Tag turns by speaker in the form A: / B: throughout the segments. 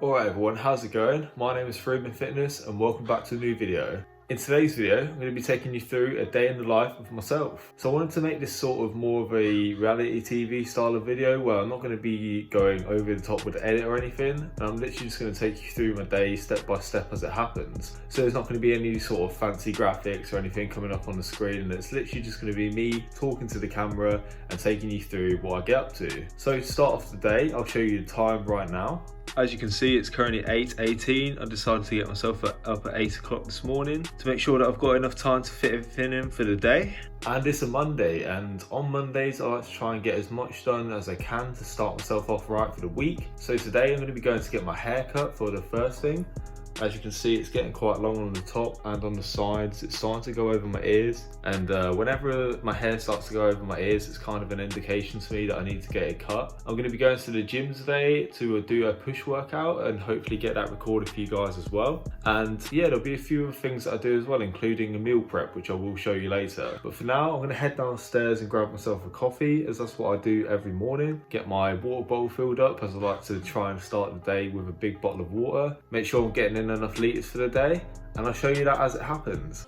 A: Alright everyone, how's it going? My name is Freeman Fitness and welcome back to a new video. In today's video, I'm going to be taking you through a day in the life of myself. So I wanted to make this sort of more of a reality TV style of video where I'm not going to be going over the top with the edit or anything. And I'm literally just going to take you through my day step by step as it happens. So there's not going to be any sort of fancy graphics or anything coming up on the screen. And it's literally just going to be me talking to the camera and taking you through what I get up to. So to start off the day, I'll show you the time right now. As you can see, it's currently 8:18. I decided to get myself up at 8 o'clock this morning to make sure that I've got enough time to fit everything in for the day. And it's a Monday, and on Mondays I like to try and get as much done as I can to start myself off right for the week. So today I'm going to be going to get my hair cut for the first thing. As you can see, it's getting quite long on the top and on the sides. It's starting to go over my ears, and whenever my hair starts to go over my ears, it's kind of an indication to me that I need to get it cut. I'm going to be going to the gym today to do a push workout and hopefully get that recorded for you guys as well. And yeah, there'll be a few other things that I do as well, including a meal prep, which I will show you later. But for now, I'm going to head downstairs and grab myself a coffee, as that's what I do every morning. Get my water bottle filled up, as I like to try and start the day with a big bottle of water. Make sure I'm getting in enough litres for the day, and I'll show you that as it happens.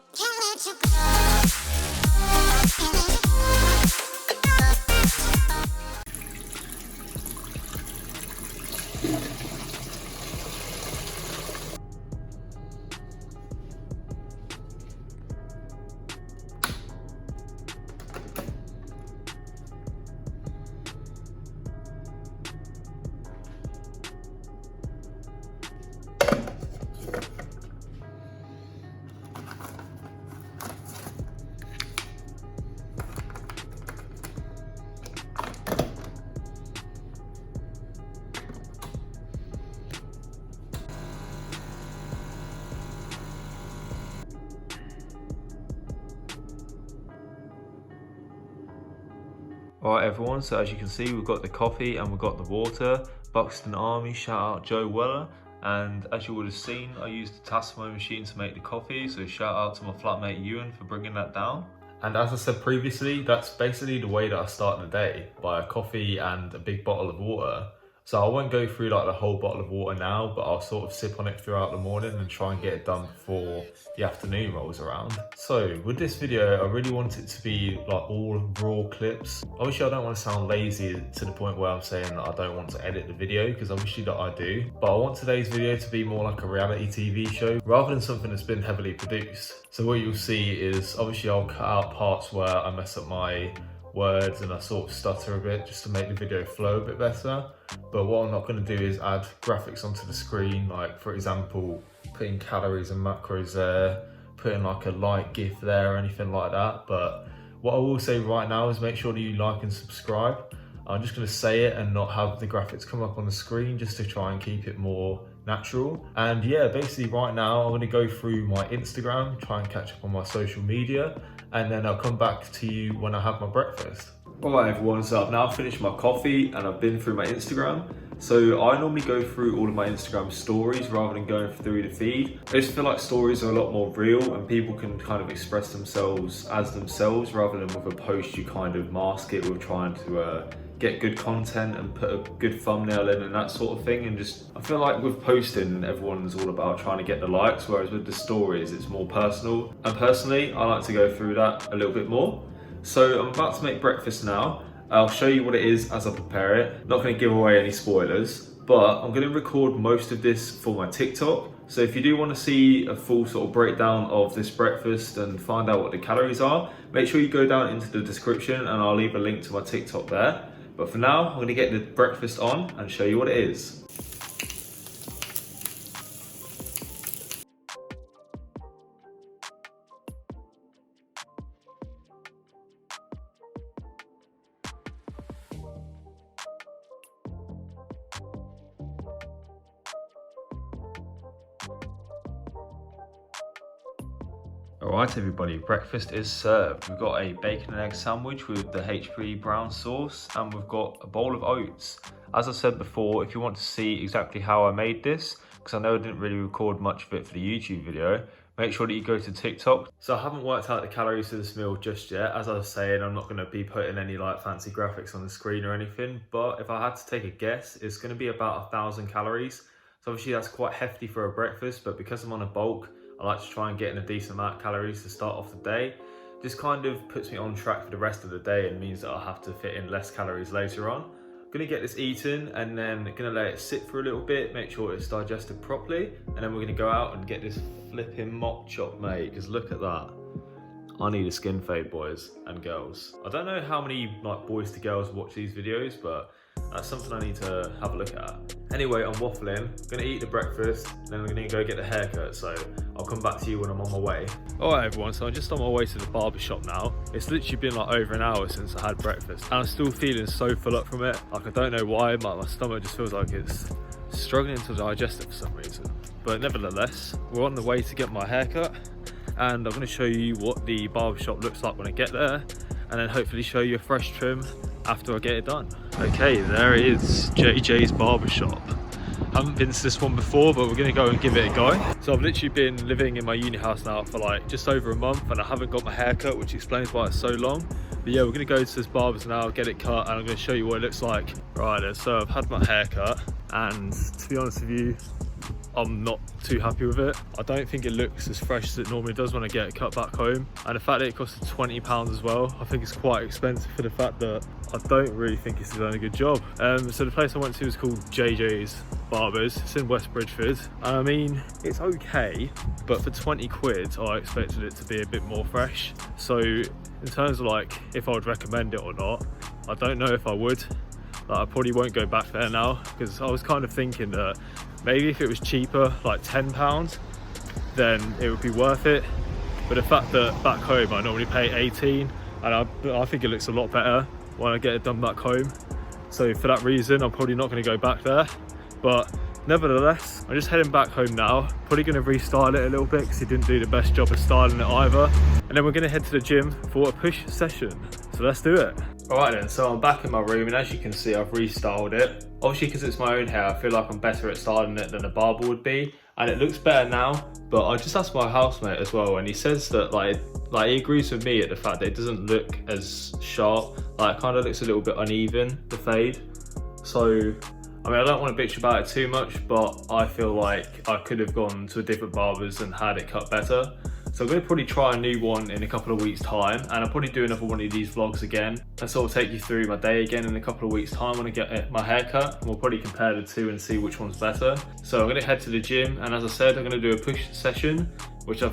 A: Alright everyone, so as you can see, we've got the coffee and we've got the water. Buxton Army, shout out Joe Weller. And as you would have seen, I used the Tassimo machine to make the coffee, so shout out to my flatmate Ewan for bringing that down. And as I said previously, that's basically the way that I start the day, by a coffee and a big bottle of water. So I won't go through like the whole bottle of water now, but I'll sort of sip on it throughout the morning and try and get it done before the afternoon rolls around. So with this video, I really want it to be like all raw clips. Obviously I don't want to sound lazy to the point where I'm saying that I don't want to edit the video, because obviously that I do. But I want today's video to be more like a reality TV show rather than something that's been heavily produced. So what you'll see is obviously I'll cut out parts where I mess up my words and I sort of stutter a bit just to make the video flow a bit better. But what I'm not going to do is add graphics onto the screen, like for example putting calories and macros there, putting like a light gif there or anything like that. But what I will say right now is make sure that you like and subscribe. I'm just going to say it and not have the graphics come up on the screen, just to try and keep it more natural. And yeah, basically right now I'm going to go through my Instagram, try and catch up on my social media, and then I'll come back to you when I have my breakfast. Alright everyone, so I've now finished my coffee and I've been through my Instagram. So I normally go through all of my Instagram stories rather than going through the feed. I just feel like stories are a lot more real and people can kind of express themselves as themselves, rather than with a post you kind of mask it with trying to get good content and put a good thumbnail in and that sort of thing. And just, I feel like with posting, everyone's all about trying to get the likes, whereas with the stories, it's more personal. And personally, I like to go through that a little bit more. So I'm about to make breakfast now. I'll show you what it is as I prepare it. Not going to give away any spoilers, but I'm going to record most of this for my TikTok. So if you do want to see a full sort of breakdown of this breakfast and find out what the calories are, make sure you go down into the description and I'll leave a link to my TikTok there. But for now, I'm going to get the breakfast on and show you what it is. Alright everybody, breakfast is served. We've got a bacon and egg sandwich with the H3 brown sauce, and we've got a bowl of oats. As I said before, if you want to see exactly how I made this, because I know I didn't really record much of it for the YouTube video, make sure that you go to TikTok. So I haven't worked out the calories for this meal just yet. As I was saying, I'm not going to be putting any like fancy graphics on the screen or anything, but if I had to take a guess, it's going to be about 1,000 calories. So obviously that's quite hefty for a breakfast, but because I'm on a bulk, I like to try and get in a decent amount of calories to start off the day. This kind of puts me on track for the rest of the day and means that I'll have to fit in less calories later on. I'm gonna get this eaten and then gonna let it sit for a little bit, make sure it's digested properly, and then we're gonna go out and get this flipping mock chop, mate, because look at that. I need a skin fade, boys and girls. I don't know how many like boys to girls watch these videos, but that's something I need to have a look at. Anyway, I'm waffling, gonna eat the breakfast, then I'm gonna go get the haircut, so I'll come back to you when I'm on my way. Alright everyone, so I'm just on my way to the barber shop now. It's literally been like over an hour since I had breakfast, and I'm still feeling so full up from it. Like I don't know why, my stomach just feels like it's struggling to digest it for some reason. But nevertheless, we're on the way to get my haircut, and I'm gonna show you what the barber shop looks like when I get there, and then hopefully show you a fresh trim after I get it done. Okay, there it is, JJ's Barbershop. Haven't been to this one before, but we're gonna go and give it a go. So I've literally been living in my uni house now for like just over a month, and I haven't got my hair cut, which explains why it's so long. But yeah, we're gonna go to this barber's now, get it cut, and I'm gonna show you what it looks like. Right then, so I've had my hair cut, and to be honest with you, I'm not too happy with it. I don't think it looks as fresh as it normally does when I get it cut back home. And the fact that it costs £20 as well, I think it's quite expensive for the fact that I don't really think it's done a good job. So the place I went to is called JJ's Barbers. It's in West Bridgford. And I mean, it's okay, but for 20 quid, I expected it to be a bit more fresh. So in terms of like, if I would recommend it or not, I don't know if I would. Like, I probably won't go back there now, because I was kind of thinking that maybe if it was cheaper, like £10, then it would be worth it. But the fact that back home I normally pay 18, and I think it looks a lot better when I get it done back home. So for that reason, I'm probably not going to go back there. But nevertheless, I'm just heading back home now. Probably going to restyle it a little bit because he didn't do the best job of styling it either. And then we're going to head to the gym for a push session. So let's do it. Alright then, so I'm back in my room, and as you can see, I've restyled it. Obviously, because it's my own hair, I feel like I'm better at styling it than a barber would be, and it looks better now. But I just asked my housemate as well, and he says that like he agrees with me at the fact that it doesn't look as sharp. Like, it kind of looks a little bit uneven, the fade. So I mean, I don't want to bitch about it too much, but I feel like I could have gone to a different barber's and had it cut better. So I'm going to probably try a new one in a couple of weeks' time, and I'll probably do another one of these vlogs again and sort of take you through my day again in a couple of weeks' time when I get my hair cut, and we'll probably compare the two and see which one's better. So I'm going to head to the gym, and as I said, I'm going to do a push session, which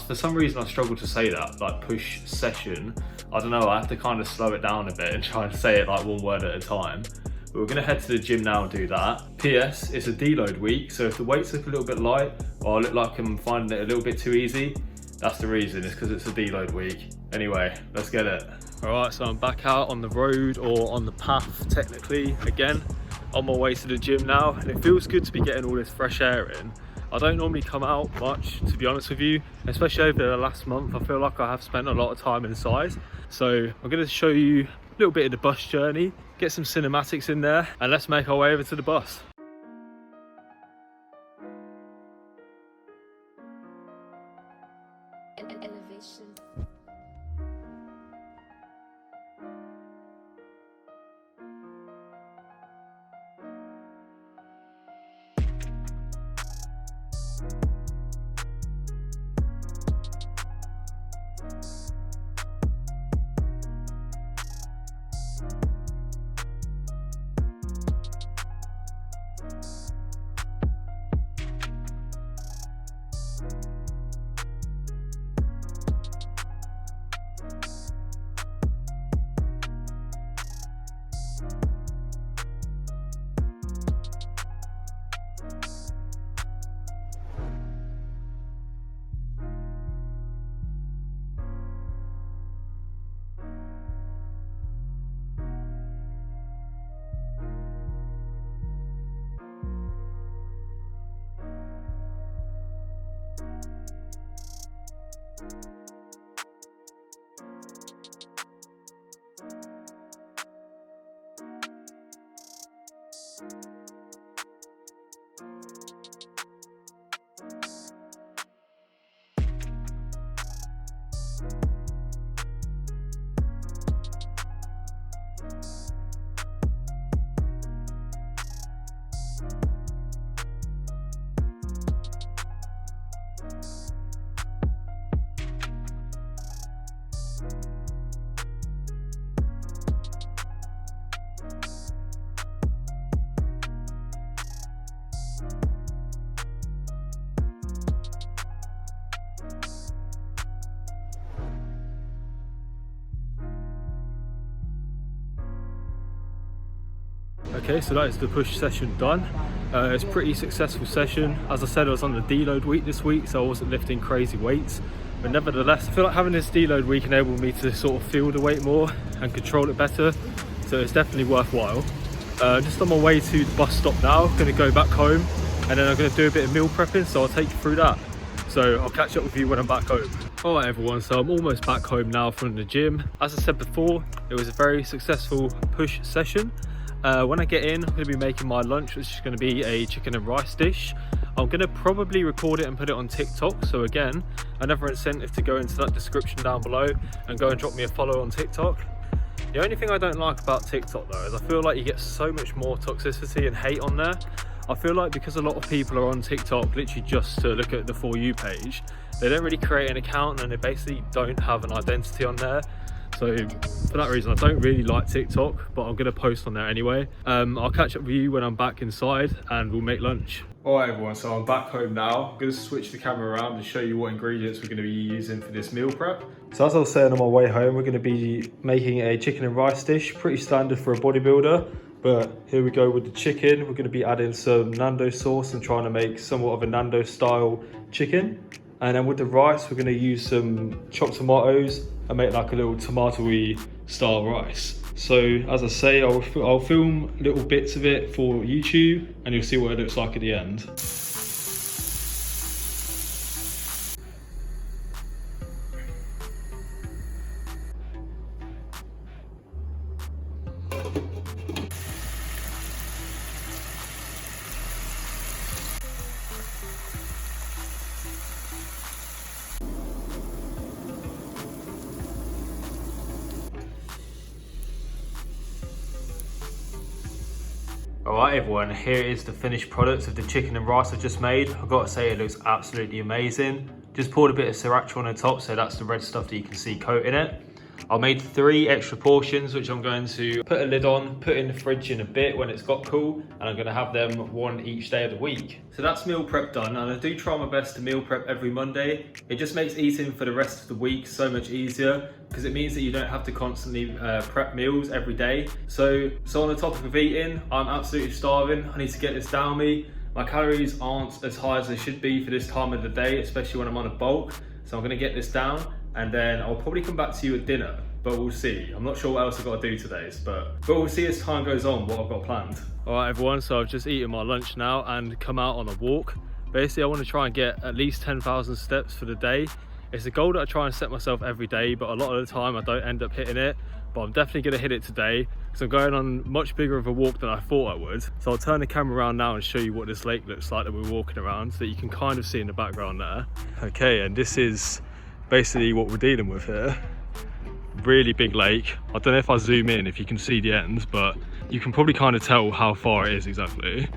A: for some reason I struggle to say that, like push session. I don't know, I have to kind of slow it down a bit and try and say it like one word at a time. But we're going to head to the gym now and do that. PS, it's a deload week, so if the weights look a little bit light, or I look like I'm finding it a little bit too easy, that's the reason. It's because it's a deload week. Anyway, let's get it. Alright, so I'm back out on the road, or on the path technically, again, on my way to the gym now, and it feels good to be getting all this fresh air in. I don't normally come out much, to be honest with you, especially over the last month. I feel like I have spent a lot of time inside. So I'm going to show you a little bit of the bus journey, get some cinematics in there, and let's make our way over to the bus.
B: Elevation. Okay, so that is the push session done. It's a pretty successful session. As I said, I was on the deload week this week, so I wasn't lifting crazy weights. But nevertheless, I feel like having this deload week enabled me to sort of feel the weight more and control it better. So it's definitely worthwhile. Just on my way to the bus stop now, going to go back home, and then I'm going to do a bit of meal prepping, so I'll take you through that. So I'll catch up with you when I'm back home. Alright everyone, so I'm almost back home now from the gym. As I said before, it was a very successful push session. When I get in, I'm going to be making my lunch, which is going to be a chicken and rice dish. I'm going to probably record it and put it on TikTok. So again, another incentive to go into that description down below and go and drop me a follow on TikTok. The only thing I don't like about TikTok though is I feel like you get so much more toxicity and hate on there. I feel like because a lot of people are on TikTok literally just to look at the For You page, they don't really create an account and they basically don't have an identity on there. So for that reason, I don't really like TikTok, but I'm going to post on there anyway. I'll catch up with you when I'm back inside and we'll make lunch. Alright everyone, so I'm back home now. I'm going to switch the camera around and show you what ingredients we're going to be using for this meal prep. So as I was saying on my way home, we're going to be making a chicken and rice dish, pretty standard for a bodybuilder. But here we go with the chicken. We're going to be adding some Nando sauce and trying to make somewhat of a Nando style chicken. And then with the rice, we're going to use some chopped tomatoes and make like a little tomato-y style rice. So as I say, I'll film little bits of it for YouTube and you'll see what it looks like at the end. Alright everyone, here is the finished product of the chicken and rice I just made. I've got to say it looks absolutely amazing. Just poured a bit of sriracha on the top, so that's the red stuff that you can see coating it. I made 3 extra portions, which I'm going to put a lid on, put in the fridge in a bit when it's got cool, and I'm going to have them one each day of the week. So that's meal prep done, and I do try my best to meal prep every Monday. It just makes eating for the rest of the week so much easier, because it means that you don't have to constantly prep meals every day. So on the topic of eating, I'm absolutely starving. I need to get this down me. My calories aren't as high as they should be for this time of the day, especially when I'm on a bulk. So I'm going to get this down, and then I'll probably come back to you at dinner, but we'll see. I'm not sure what else I've got to do today, but we'll see as time goes on what I've got planned. All right everyone, so I've just eaten my lunch now and come out on a walk. Basically, I want to try and get at least 10,000 steps for the day. It's a goal that I try and set myself every day, but a lot of the time I don't end up hitting it. But I'm definitely going to hit it today because I'm going on much bigger of a walk than I thought I would. So I'll turn the camera around now and show you what this lake looks like that we're walking around, so that you can kind of see in the background there. Okay, and this is basically what we're dealing with here. Really big lake. I don't know if I zoom in if you can see the end, but you can probably kind of tell how far it is exactly.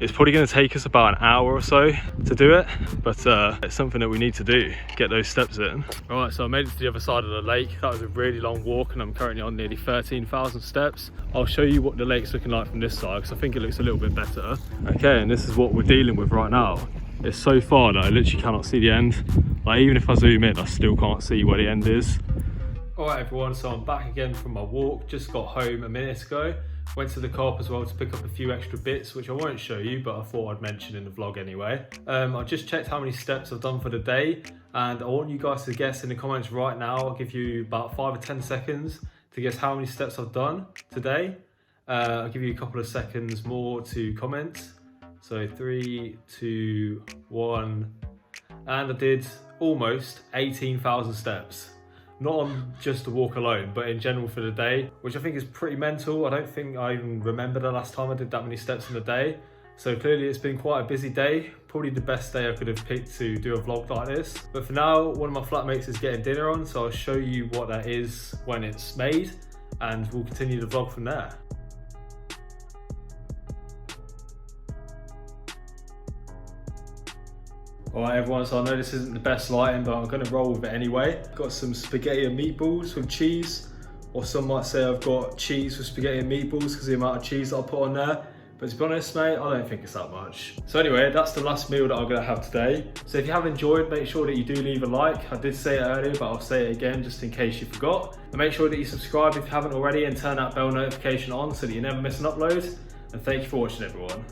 B: It's probably going to take us about an hour or so to do it, but it's something that we need to do, get those steps in. All right, so I made it to the other side of the lake. That was a really long walk and I'm currently on nearly 13,000 steps. I'll show you what the lake's looking like from this side because I think it looks a little bit better. Okay, and this is what we're dealing with right now. It's so far that I literally cannot see the end. Like even if I zoom in, I still can't see where the end is. All right everyone, so I'm back again from my walk. Just got home a minute ago. Went to the co-op as well to pick up a few extra bits, which I won't show you, but I thought I'd mention in the vlog anyway. I just checked how many steps I've done for the day, and I want you guys to guess in the comments right now. I'll give you about 5 or 10 seconds to guess how many steps I've done today. I'll give you a couple of seconds more to comment. So 3, 2, 1, and I did almost 18,000 steps. Not on just the walk alone, but in general for the day, which I think is pretty mental. I don't think I even remember the last time I did that many steps in a day. So clearly it's been quite a busy day. Probably the best day I could have picked to do a vlog like this. But for now, one of my flatmates is getting dinner on, so I'll show you what that is when it's made, and we'll continue the vlog from there. Alright everyone, so I know this isn't the best lighting, but I'm going to roll with it anyway. Got some spaghetti and meatballs with cheese, or some might say I've got cheese with spaghetti and meatballs because of the amount of cheese that I put on there. But to be honest mate, I don't think it's that much. So anyway, that's the last meal that I'm going to have today. So if you have enjoyed, make sure that you do leave a like. I did say it earlier, but I'll say it again just in case you forgot. And make sure that you subscribe if you haven't already and turn that bell notification on so that you never miss an upload. and thank you for watching, everyone.